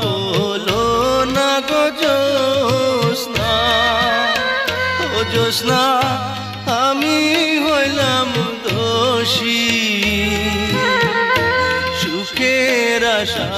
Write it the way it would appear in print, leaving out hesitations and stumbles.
বলো না গো জ্যোৎস্না, ও জ্যোৎস্না আমি হইলাম দোষী, সুখের আশা